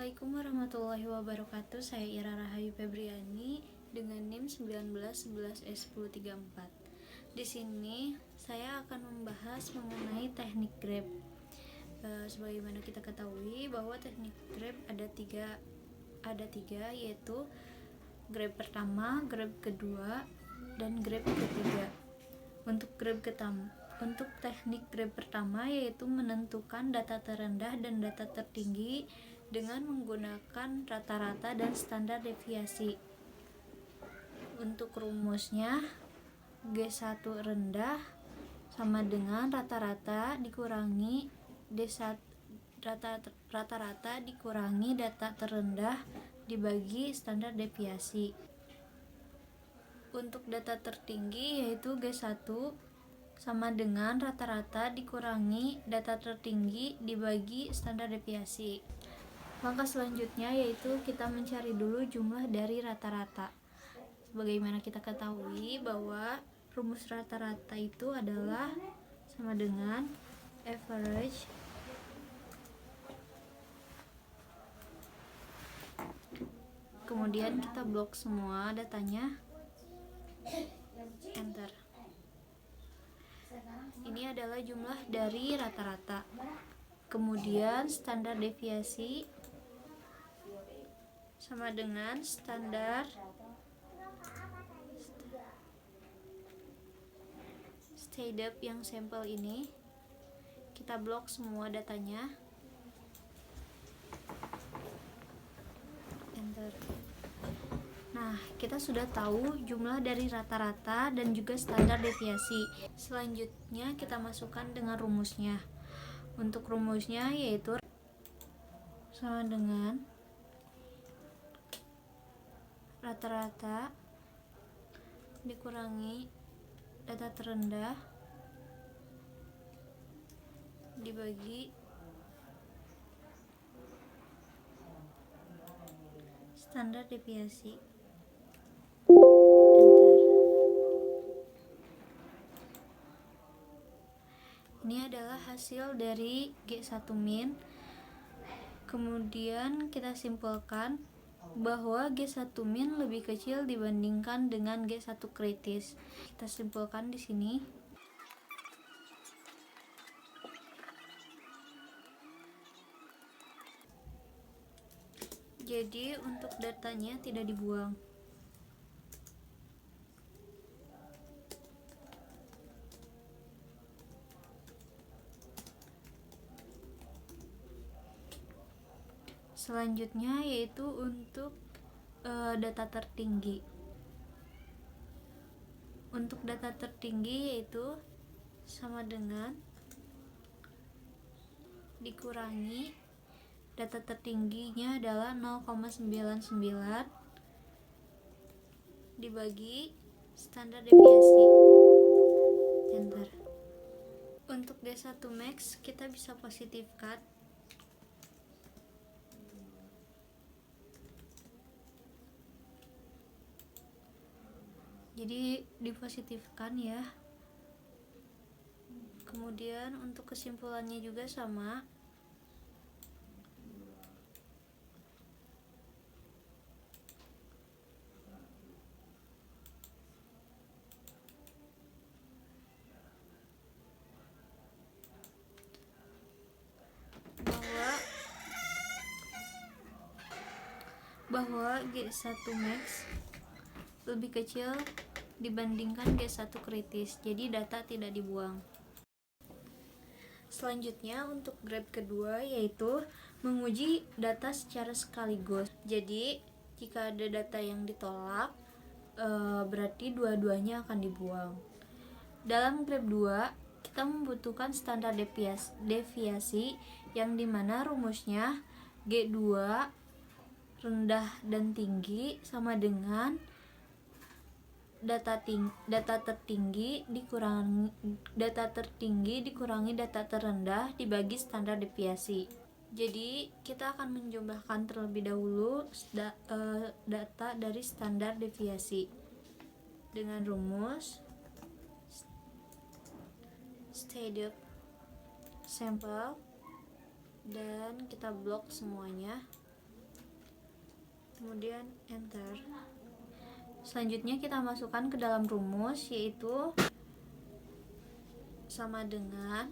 Assalamualaikum warahmatullahi wabarakatuh. Saya Ira Rahayu Febriani dengan NIM 1911S1034. Di sini saya akan membahas mengenai teknik grab. Sebagaimana kita ketahui bahwa teknik grab ada tiga, yaitu grab pertama, grab kedua, dan grab ketiga. Untuk teknik grab pertama yaitu menentukan data terendah dan data tertinggi dengan menggunakan rata-rata dan standar deviasi. Untuk rumusnya, G1 rendah sama dengan rata-rata dikurangi rata-rata dikurangi data terendah dibagi standar deviasi. Untuk data tertinggi yaitu G1 sama dengan rata-rata dikurangi data tertinggi dibagi standar deviasi. Langkah selanjutnya yaitu kita mencari dulu jumlah dari rata-rata. Sebagaimana kita ketahui bahwa rumus rata-rata itu adalah sama dengan average kemudian kita blok semua datanya, enter. Ini adalah jumlah dari rata-rata. Kemudian standar deviasi sama dengan standar standard yang sampel ini. Kita blok semua datanya, enter. Nah, kita sudah tahu jumlah dari rata-rata dan juga standar deviasi. Selanjutnya kita masukkan dengan rumusnya. Untuk rumusnya yaitu sama dengan rata-rata dikurangi data terendah dibagi standar deviasi, enter. Ini adalah hasil dari G1 min. Kemudian kita simpulkan bahwa G1 min lebih kecil dibandingkan dengan G1 kritis. Kita simpulkan di sini. Jadi untuk datanya tidak dibuang. Selanjutnya yaitu untuk data tertinggi. Untuk data tertinggi yaitu sama dengan dikurangi data tertingginya adalah 0,99 dibagi standar deviasi, enter. Untuk D1 max kita bisa positifkan. Jadi dipositifkan ya. Kemudian untuk kesimpulannya juga sama. Bahwa G1 max lebih kecil dibandingkan G1 kritis, jadi data tidak dibuang. Selanjutnya untuk grab kedua yaitu menguji data secara sekaligus. Jadi jika ada data yang ditolak, berarti dua-duanya akan dibuang. Dalam grab 2 kita membutuhkan standar deviasi yang dimana rumusnya G2 rendah dan tinggi sama dengan data tertinggi dikurangi data terendah dibagi standar deviasi. Jadi kita akan menjumlahkan terlebih dahulu data dari standar deviasi dengan rumus standard sampel dan kita blok semuanya. kemudian enter. Selanjutnya kita masukkan ke dalam rumus, yaitu sama dengan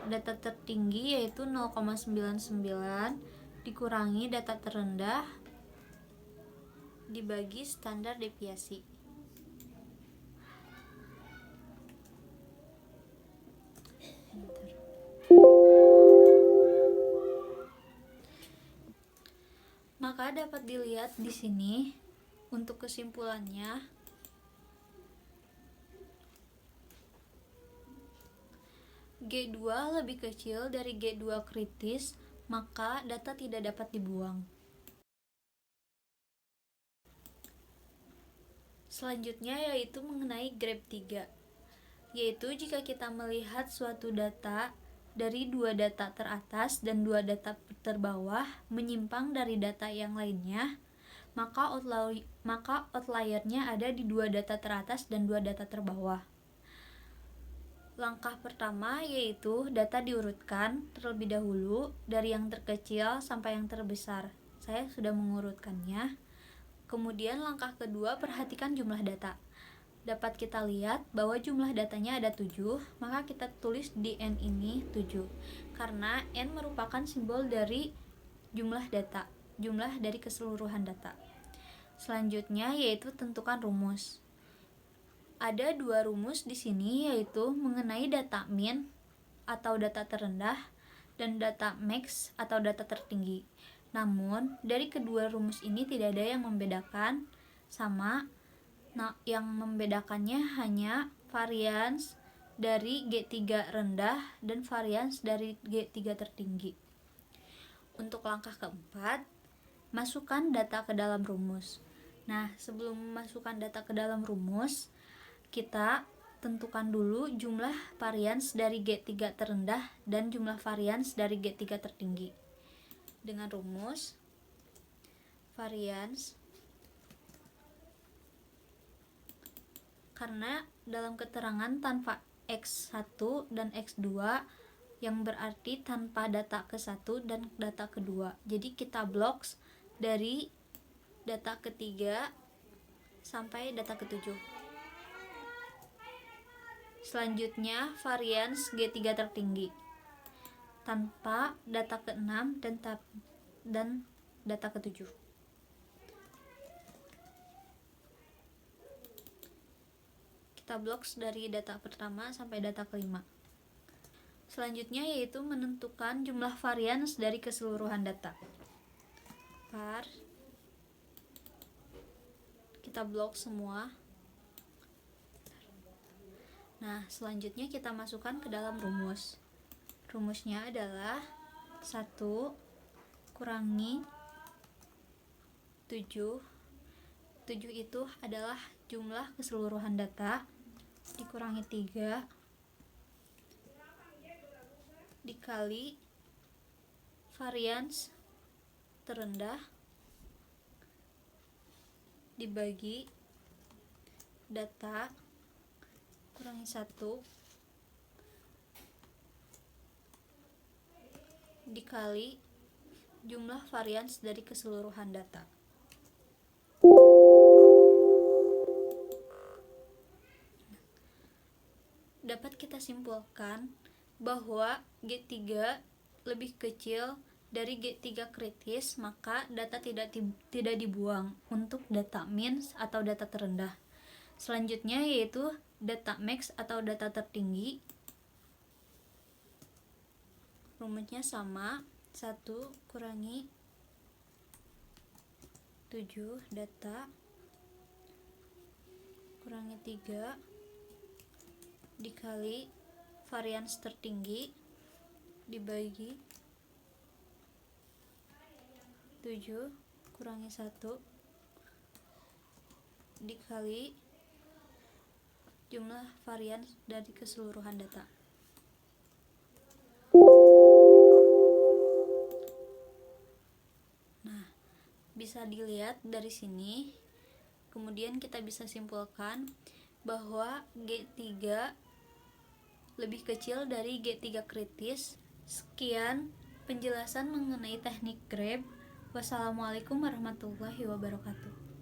data tertinggi yaitu 0,99 dikurangi data terendah dibagi standar deviasi. Enter. Maka dapat dilihat di sini untuk kesimpulannya, G2 lebih kecil dari G2 kritis, maka data tidak dapat dibuang. Selanjutnya yaitu mengenai grab 3, yaitu jika kita melihat suatu data dari dua data teratas dan dua data terbawah menyimpang dari data yang lainnya, maka outliernya ada di dua data teratas dan dua data terbawah. Langkah pertama yaitu data diurutkan terlebih dahulu dari yang terkecil sampai yang terbesar. Saya sudah mengurutkannya. Kemudian langkah kedua, perhatikan jumlah data. Dapat kita lihat bahwa jumlah datanya ada 7, maka kita tulis di N ini 7, karena N merupakan simbol dari jumlah data, jumlah dari keseluruhan data. Selanjutnya yaitu tentukan rumus. Ada dua rumus di sini, yaitu mengenai data min atau data terendah dan data max atau data tertinggi. Namun, dari kedua rumus ini tidak ada yang membedakan sama. Nah, yang membedakannya hanya varians dari G3 rendah dan varians dari G3 tertinggi. Untuk langkah keempat, masukkan data ke dalam rumus. Nah, sebelum memasukkan data ke dalam rumus, kita tentukan dulu jumlah varians dari G3 terendah dan jumlah varians dari G3 tertinggi. Dengan rumus varians, karena dalam keterangan tanpa X1 dan X2 yang berarti tanpa data ke-1 dan data kedua. Jadi kita blok dari data ketiga sampai data ke-7. Selanjutnya varians G3 tertinggi tanpa data ke-6 dan data ke-7. Kita blok dari data pertama sampai data kelima. Selanjutnya yaitu menentukan jumlah varians dari keseluruhan data. Var, kita blok semua. Nah, selanjutnya kita masukkan ke dalam rumus. Rumusnya adalah 1 kurangi 7. 7 itu adalah jumlah keseluruhan data dikurangi 3 dikali varians terendah dibagi data kurangi 1 dikali jumlah varians dari keseluruhan data. Dapat kita simpulkan bahwa G3 lebih kecil dari G3 kritis, maka data tidak dibuang untuk data min atau data terendah. Selanjutnya yaitu data max atau data tertinggi. Rumusnya sama, 1 kurangi 7 data kurangi 3 dikali varians tertinggi dibagi 7 kurangi 1 dikali jumlah varians dari keseluruhan data. Nah, bisa dilihat dari sini. Kemudian kita bisa simpulkan bahwa G3 lebih kecil dari G3 kritis sekian penjelasan mengenai teknik Grab. Wassalamualaikum warahmatullahi wabarakatuh.